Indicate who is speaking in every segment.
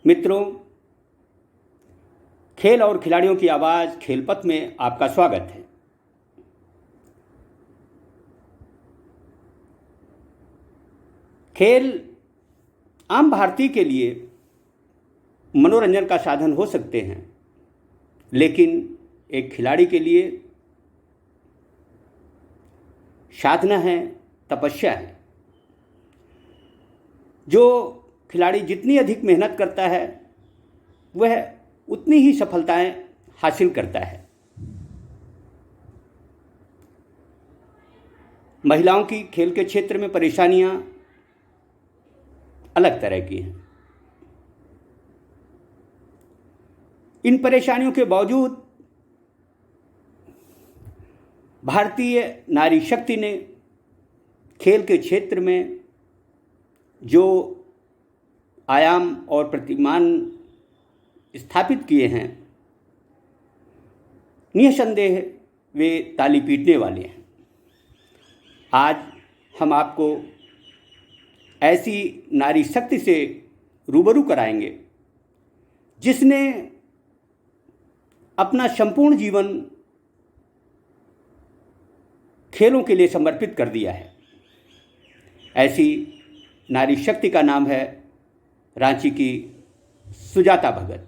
Speaker 1: मित्रों, खेल और खिलाड़ियों की आवाज़ खेलपथ में आपका स्वागत है। खेल आम भारतीय के लिए मनोरंजन का साधन हो सकते हैं, लेकिन एक खिलाड़ी के लिए साधना है, तपस्या है। जो खिलाड़ी जितनी अधिक मेहनत करता है वह उतनी ही सफलताएं हासिल करता है। महिलाओं की खेल के क्षेत्र में परेशानियां अलग तरह की हैं। इन परेशानियों के बावजूद भारतीय नारी शक्ति ने खेल के क्षेत्र में जो आयाम और प्रतिमान स्थापित किए हैं, निसंदेह वे ताली पीटने वाले हैं। आज हम आपको ऐसी नारी शक्ति से रूबरू कराएंगे जिसने अपना संपूर्ण जीवन खेलों के लिए समर्पित कर दिया है। ऐसी नारी शक्ति का नाम है रांची की सुजाता भगत।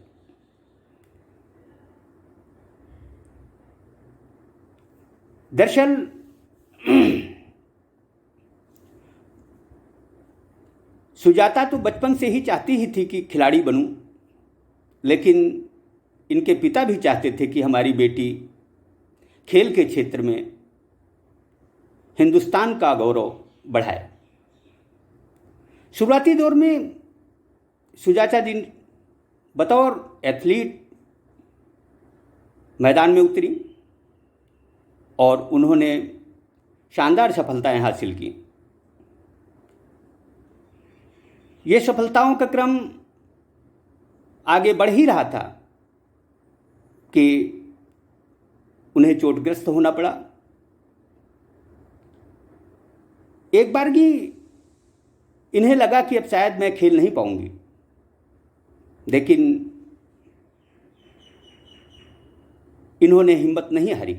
Speaker 1: दरअसल सुजाता तो बचपन से ही चाहती ही थी कि खिलाड़ी बनूं, लेकिन इनके पिता भी चाहते थे कि हमारी बेटी खेल के क्षेत्र में हिंदुस्तान का गौरव बढ़ाए। शुरुआती दौर में सुजाता जी बतौर एथलीट मैदान में उतरी और उन्होंने शानदार सफलताएं हासिल की। ये सफलताओं का क्रम आगे बढ़ ही रहा था कि उन्हें चोटग्रस्त होना पड़ा। एक बार की इन्हें लगा कि अब शायद मैं खेल नहीं पाऊंगी, लेकिन इन्होंने हिम्मत नहीं हारी।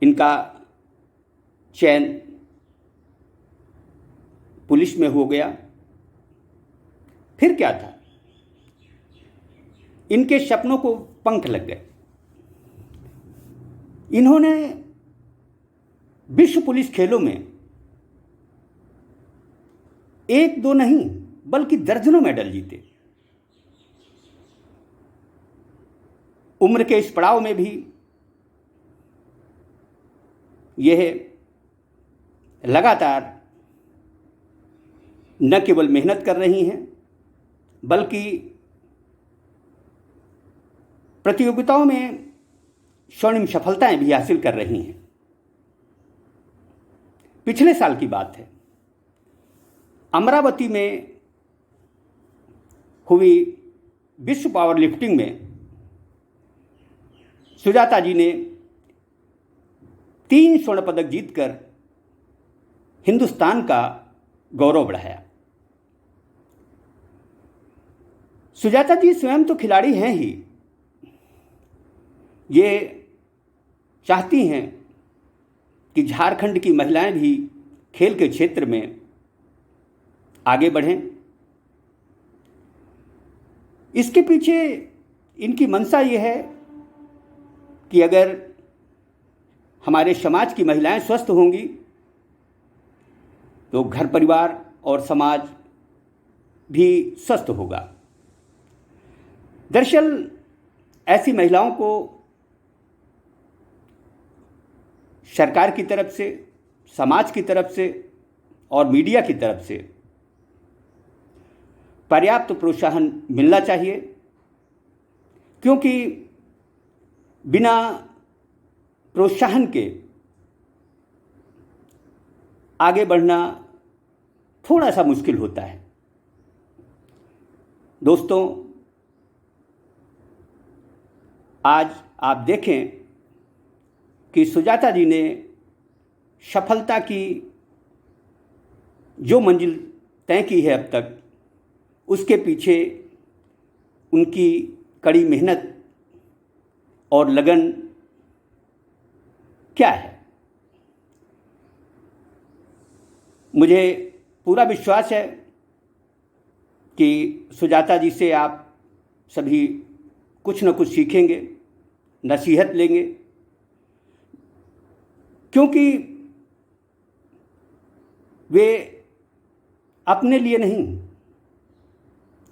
Speaker 1: इनका चयन पुलिस में हो गया। फिर क्या था, इनके सपनों को पंख लग गए। इन्होंने विश्व पुलिस खेलों में एक दो नहीं बल्कि दर्जनों मेडल जीते। उम्र के इस पड़ाव में भी यह लगातार न केवल मेहनत कर रही हैं, बल्कि प्रतियोगिताओं में स्वर्णिम सफलताएं भी हासिल कर रही हैं। पिछले साल की बात है, अमरावती में हुई विश्व पावर लिफ्टिंग में सुजाता जी ने 3 स्वर्ण पदक जीतकर हिंदुस्तान का गौरव बढ़ाया। सुजाता जी स्वयं तो खिलाड़ी हैं ही, ये चाहती हैं कि झारखंड की महिलाएं भी खेल के क्षेत्र में आगे बढ़ें। इसके पीछे इनकी मंशा ये है कि अगर हमारे समाज की महिलाएं स्वस्थ होंगी तो घर परिवार और समाज भी स्वस्थ होगा। दरअसल ऐसी महिलाओं को सरकार की तरफ से, समाज की तरफ से और मीडिया की तरफ से पर्याप्त प्रोत्साहन मिलना चाहिए, क्योंकि बिना प्रोत्साहन के आगे बढ़ना थोड़ा सा मुश्किल होता है। दोस्तों, आज आप देखें कि सुजाता जी ने सफलता की जो मंजिल तय की है अब तक, उसके पीछे उनकी कड़ी मेहनत और लगन क्या है। मुझे पूरा विश्वास है कि सुजाता जी से आप सभी कुछ न कुछ सीखेंगे, नसीहत लेंगे, क्योंकि वे अपने लिए नहीं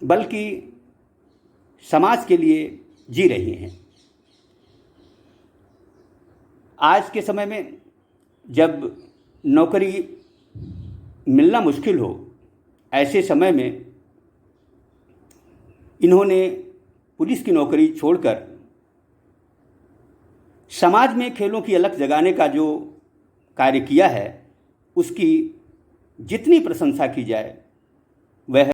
Speaker 1: बल्कि समाज के लिए जी रही हैं। आज के समय में जब नौकरी मिलना मुश्किल हो, ऐसे समय में इन्होंने पुलिस की नौकरी छोड़कर समाज में खेलों की अलख जगाने का जो कार्य किया है, उसकी जितनी प्रशंसा की जाए वह